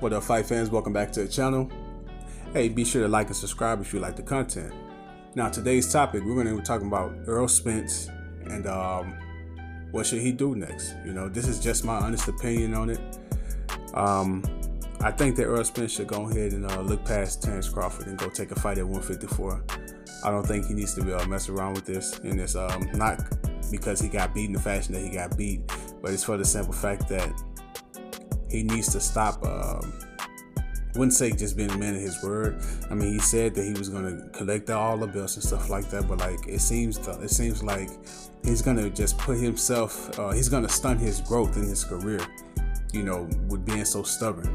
What up, fight fans? Welcome back to the channel. Hey, be sure to like and subscribe if you like the content. Now, today's topic, we're going to be talking about Errol Spence and what should he do next. You know, this is just my honest opinion on it. I think that Errol Spence should go ahead and look past Terrence Crawford and go take a fight at 154. I don't think he needs to be mess around with this. And it's not because he got beat in the fashion that he got beat, but it's for the simple fact that he needs to stop. Wouldn't say just being a man of his word. I mean, he said that he was going to collect all the belts and stuff like that, but like it seems like he's going to just put himself. He's going to stunt his growth in his career. You know, with being so stubborn,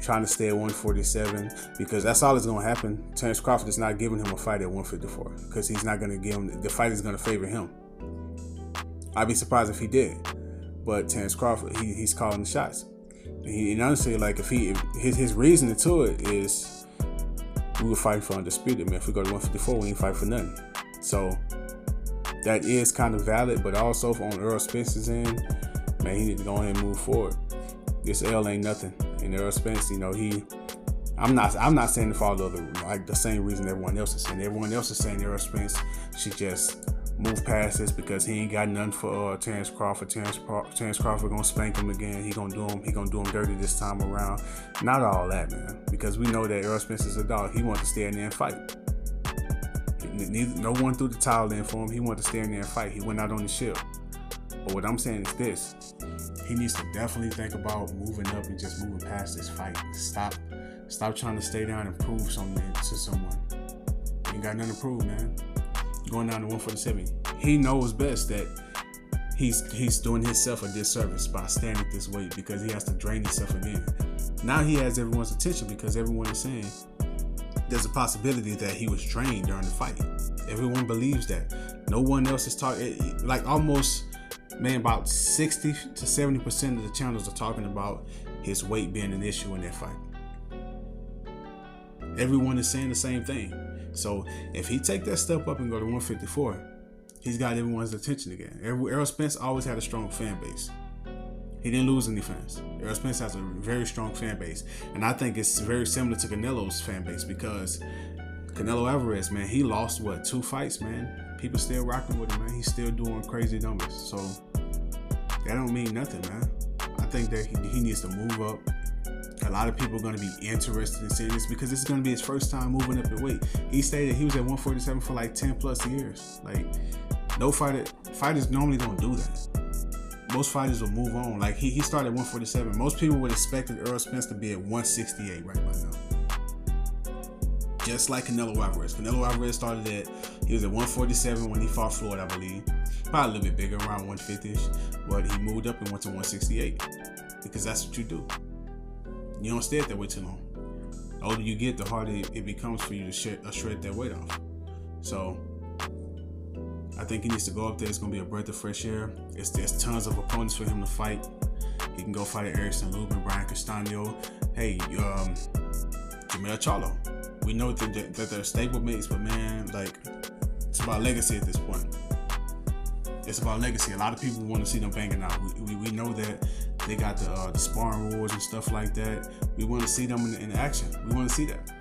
trying to stay at 147, because that's all that's going to happen. Terrence Crawford is not giving him a fight at 154 because he's not going to give him the fight is going to favor him. I'd be surprised if he did, but Terrence Crawford, he's calling the shots. And honestly, like if his reasoning to it is we were fighting for Undisputed, man. If we go to 154, we ain't fight for nothing. So that is kind of valid, but also on Errol Spence's end, man, he need to go ahead and move forward. This L ain't nothing. And Errol Spence, you know, I'm not saying to follow the same reason everyone else is saying. Everyone else is saying Errol Spence should just move past this because he ain't got nothing for Terrence Crawford. Terrence Crawford gonna spank him again. He gonna do him dirty this time around. Not all that, man, because we know that Errol Spence is a dog. He wants to stay in there and fight. No one threw the towel in for him. He wanted to stay in there and fight. He went out on the shield. But what I'm saying is this: he needs to definitely think about moving up and just moving past this fight. Stop trying to stay down and prove something to someone. You ain't got nothing to prove, man. Going down to 147, he knows best that he's doing himself a disservice by staying at this weight because he has to drain himself again. Now he has everyone's attention because everyone is saying there's a possibility that he was drained during the fight. Everyone believes that. No one else is talking. Like almost, man, about 60 to 70% of the channels are talking about his weight being an issue in that fight. Everyone is saying the same thing. So if he take that step up and go to 154, he's got everyone's attention again. Errol Spence always had a strong fan base. He didn't lose any fans. Errol Spence has a very strong fan base. And I think it's very similar to Canelo's fan base because Canelo Alvarez, man, he lost, 2 fights, man. People still rocking with him, man. He's still doing crazy numbers. So that don't mean nothing, man. I think that he needs to move up. A lot of people are going to be interested in seeing this because this is going to be his first time moving up in weight. He stated he was at 147 for like 10 plus years. Like, no fighters normally don't do that. Most fighters will move on. Like, he started at 147. Most people would expect Errol Spence to be at 168 right by now. Just like Canelo Alvarez. Canelo Alvarez he was at 147 when he fought Floyd, I believe. Probably a little bit bigger, around 150-ish. But he moved up and went to 168 because that's what you do. You don't stay at that weight too long. The older you get, the harder it becomes for you to shred that weight off. So I think he needs to go up there. It's going to be a breath of fresh air. There's tons of opponents for him to fight. He can go fight at Erickson Lubin, Brian Castaño. Hey, Jamel Charlo. We know that they're stablemates, but man, like, it's about legacy at this point. It's about legacy. A lot of people want to see them banging out. We know that they got the sparring wars and stuff like that. We want to see them in action. We want to see that.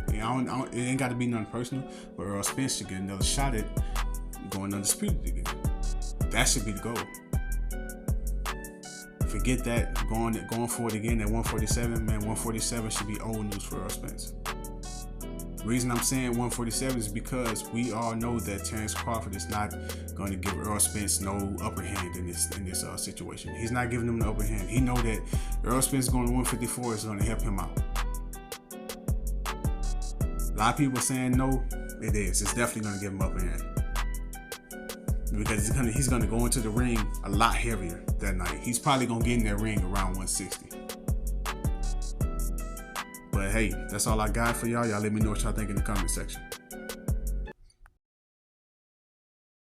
It ain't got to be nothing personal, but Errol Spence should get another shot at going Undisputed again. That should be the goal. Forget that. Going for it again at 147, man. 147 should be old news for Errol Spence. The reason I'm saying 147 is because we all know that Terrence Crawford is not going to give Errol Spence no upper hand in this situation. He's not giving him the upper hand. He know that Errol Spence going to 154 is going to help him out. A lot of people are saying no. It is. It's definitely going to give him upper hand because he's going to go into the ring a lot heavier that night. He's probably going to get in that ring around 160. But hey, that's all I got for y'all. Y'all let me know what y'all think in the comment section.